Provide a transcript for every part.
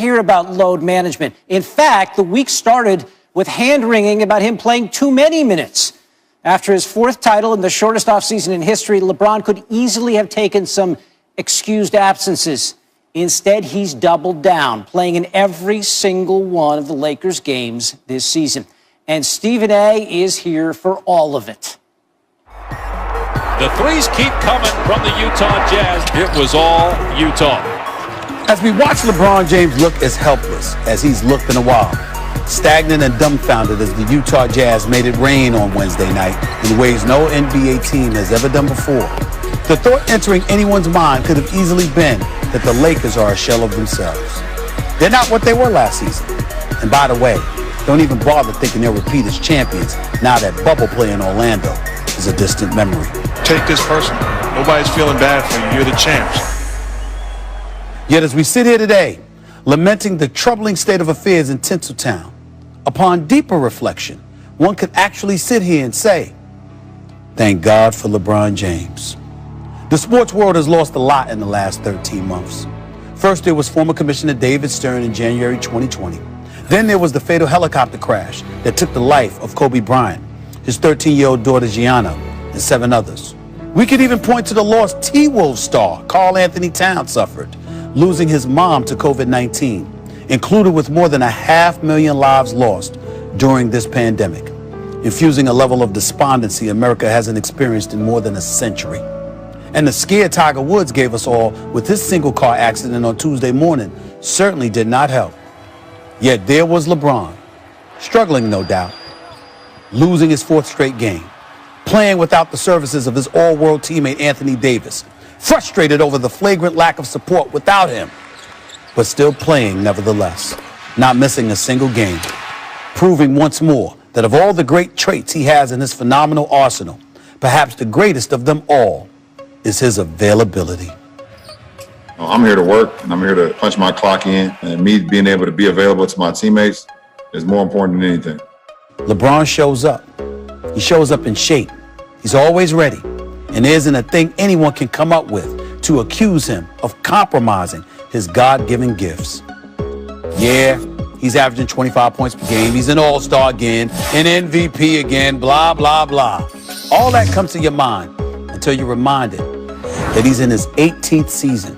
hear about load management. In fact, the week started with hand-wringing about him playing too many minutes. After his fourth title and the shortest offseason in history, LeBron could easily have taken some excused absences. Instead, he's doubled down, playing in every single one of the Lakers' games this season. And Stephen A. is here for all of it. The threes keep coming from the Utah Jazz. It was all Utah. As we watch LeBron James look as helpless as he's looked in a while, stagnant and dumbfounded as the Utah Jazz made it rain on Wednesday night in ways no NBA team has ever done before, the thought entering anyone's mind could have easily been that the Lakers are a shell of themselves. They're not what they were last season. And by the way, don't even bother thinking they'll repeat as champions now that bubble play in Orlando is a distant memory. Take this personal. Nobody's feeling bad for you. You're the champs. Yet as we sit here today, lamenting the troubling state of affairs in Tinseltown, upon deeper reflection, one could actually sit here and say, thank God for LeBron James. The sports world has lost a lot in the last 13 months. First, there was former Commissioner David Stern in January 2020. Then there was the fatal helicopter crash that took the life of Kobe Bryant, his 13-year-old daughter Gianna, and 7 others. We could even point to the lost T-Wolves star Karl Anthony Towns suffered, losing his mom to COVID-19, included with more than 500,000 lives lost during this pandemic, infusing a level of despondency America hasn't experienced in more than a century. And the scare Tiger Woods gave us all with his single car accident on Tuesday morning certainly did not help. Yet there was LeBron, struggling no doubt, losing his 4th straight game, playing without the services of his all-world teammate Anthony Davis, frustrated over the flagrant lack of support without him, but still playing nevertheless, not missing a single game, proving once more that of all the great traits he has in his phenomenal arsenal, perhaps the greatest of them all is his availability. I'm here to work, and I'm here to punch my clock in, and me being able to be available to my teammates is more important than anything. LeBron shows up. He shows up in shape. He's always ready. And there isn't a thing anyone can come up with to accuse him of compromising his God-given gifts. Yeah, he's averaging 25 points per game. He's an all-star again, an MVP again, blah, blah, blah. All that comes to your mind until you're reminded that he's in his 18th season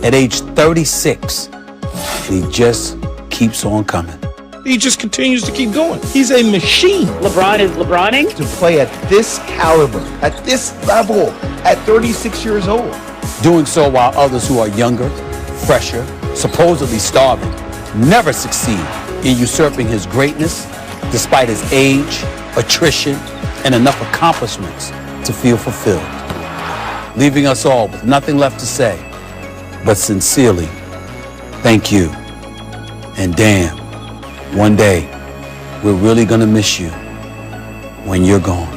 at age 36, and he just keeps on coming. He just continues to keep going. He's a machine. LeBron is LeBroning. To play at this caliber, at this level, at 36 years old. Doing so while others who are younger, fresher, supposedly starving, never succeed in usurping his greatness despite his age, attrition, and enough accomplishments to feel fulfilled. Leaving us all with nothing left to say, but sincerely, thank you. And damn, one day, we're really gonna miss you when you're gone.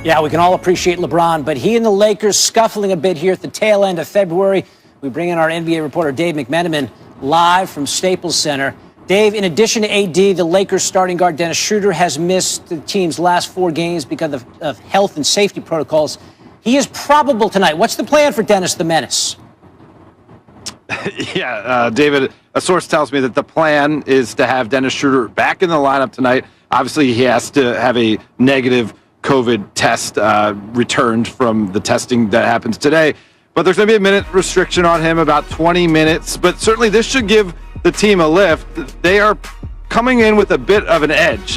Yeah, we can all appreciate LeBron, but he and the Lakers scuffling a bit here at the tail end of February. We bring in our NBA reporter, Dave McMenamin, live from Staples Center. Dave, in addition to AD, the Lakers starting guard Dennis Schroder has missed the team's last 4 games because of health and safety protocols. He is probable tonight. What's the plan for Dennis the Menace? Yeah, David, a source tells me that the plan is to have Dennis Schroder back in the lineup tonight. Obviously, he has to have a negative COVID test returned from the testing that happens today. But there's going to be a minute restriction on him, about 20 minutes. But certainly this should give the team a lift. They are coming in with a bit of an edge.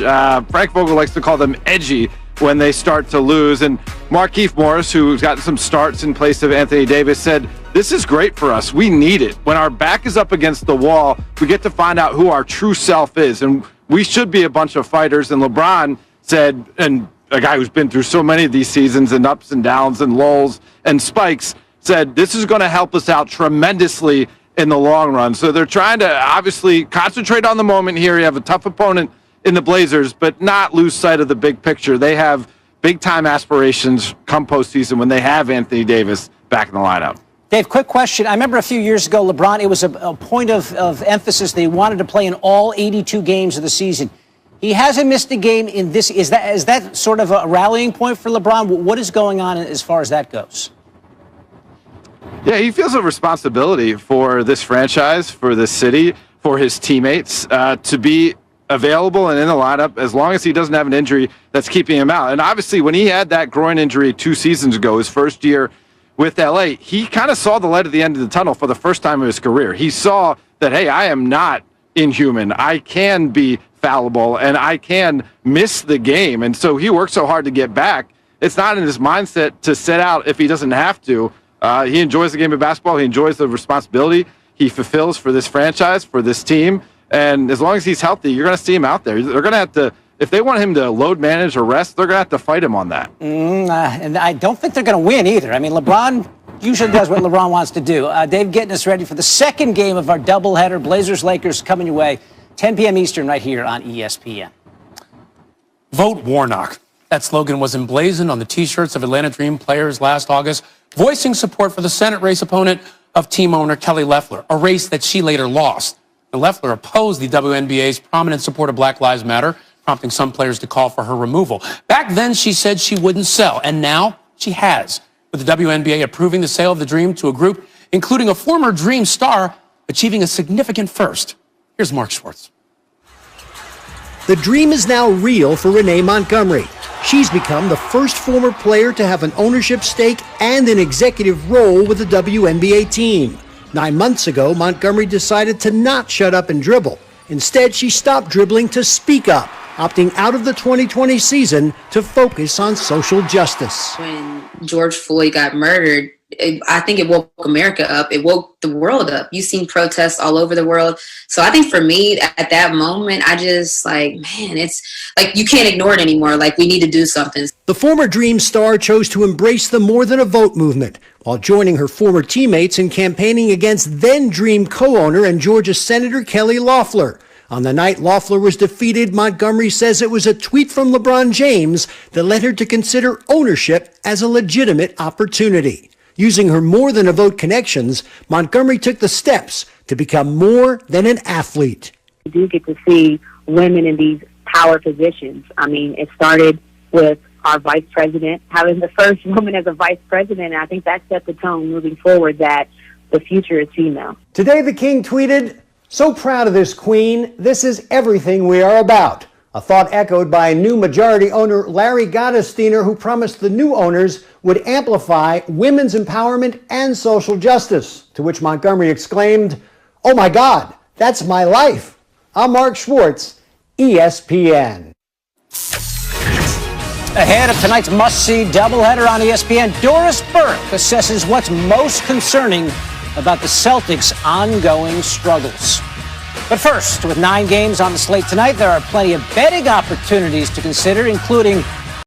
Frank Vogel likes to call them edgy when they start to lose. And Markieff Morris, who's gotten some starts in place of Anthony Davis, said, this is great for us. We need it. When our back is up against the wall, we get to find out who our true self is. And we should be a bunch of fighters. And LeBron said, and a guy who's been through so many of these seasons and ups and downs and lulls and spikes, said this is going to help us out tremendously in the long run. So they're trying to obviously concentrate on the moment here. You have a tough opponent in the Blazers, but not lose sight of the big picture. They have big-time aspirations come postseason when they have Anthony Davis back in the lineup. Dave, quick question. I remember a few years ago, LeBron, it was a point of emphasis that he wanted to play in all 82 games of the season. He hasn't missed a game in this. Is that sort of a rallying point for LeBron? What is going on as far as that goes? Yeah, he feels a responsibility for this franchise, for this city, for his teammates, to be available and in the lineup as long as he doesn't have an injury that's keeping him out. And obviously, when he had that groin injury 2 seasons ago, his first year with LA, he kind of saw the light at the end of the tunnel for the first time in his career. He saw that, hey, I am not inhuman. I can be fallible and I can miss the game. And so he worked so hard to get back. It's not in his mindset to sit out if he doesn't have to. He enjoys the game of basketball. He enjoys the responsibility he fulfills for this franchise, for this team. And as long as he's healthy, you're going to see him out there. They're going to have to, if they want him to load manage or rest, they're going to have to fight him on that. And I don't think they're going to win either. I mean, LeBron usually does what LeBron wants to do. Dave, getting us ready for the second game of our doubleheader. Blazers-Lakers coming your way, 10 p.m. Eastern right here on ESPN. Vote Warnock. That slogan was emblazoned on the T-shirts of Atlanta Dream players last August, voicing support for the Senate race opponent of team owner Kelly Loeffler, a race that she later lost. And Loeffler opposed the WNBA's prominent support of Black Lives Matter, prompting some players to call for her removal. Back then, she said she wouldn't sell, and now she has, with the WNBA approving the sale of the Dream to a group including a former Dream star achieving a significant first. Here's Mark Schwartz. The Dream is now real for Renee Montgomery. She's become the first former player to have an ownership stake and an executive role with the WNBA team. 9 months ago, Montgomery decided to not shut up and dribble. Instead, she stopped dribbling to speak up, opting out of the 2020 season to focus on social justice. When George Floyd got murdered, I think it woke America up. It woke the world up. You've seen protests all over the world. So I think for me at that moment, I just man, it's like you can't ignore it anymore. Like we need to do something. The former Dream star chose to embrace the More Than a Vote movement while joining her former teammates in campaigning against then Dream co-owner and Georgia Senator Kelly Loeffler. On the night Loeffler was defeated, Montgomery says it was a tweet from LeBron James that led her to consider ownership as a legitimate opportunity. Using her More Than a Vote connections, Montgomery took the steps to become more than an athlete. You do get to see women in these power positions. I mean, it started with our vice president, having the first woman as a vice president, and I think that set the tone moving forward that the future is female. Today, the king tweeted, "So proud of this queen. This is everything we are about." A thought echoed by new majority owner Larry Gottesdiener, who promised the new owners would amplify women's empowerment and social justice, to which Montgomery exclaimed, "Oh my God, that's my life." I'm Mark Schwartz, ESPN. Ahead of tonight's must-see doubleheader on ESPN, Doris Burke assesses what's most concerning about the Celtics' ongoing struggles. But first, with 9 games on the slate tonight, there are plenty of betting opportunities to consider, including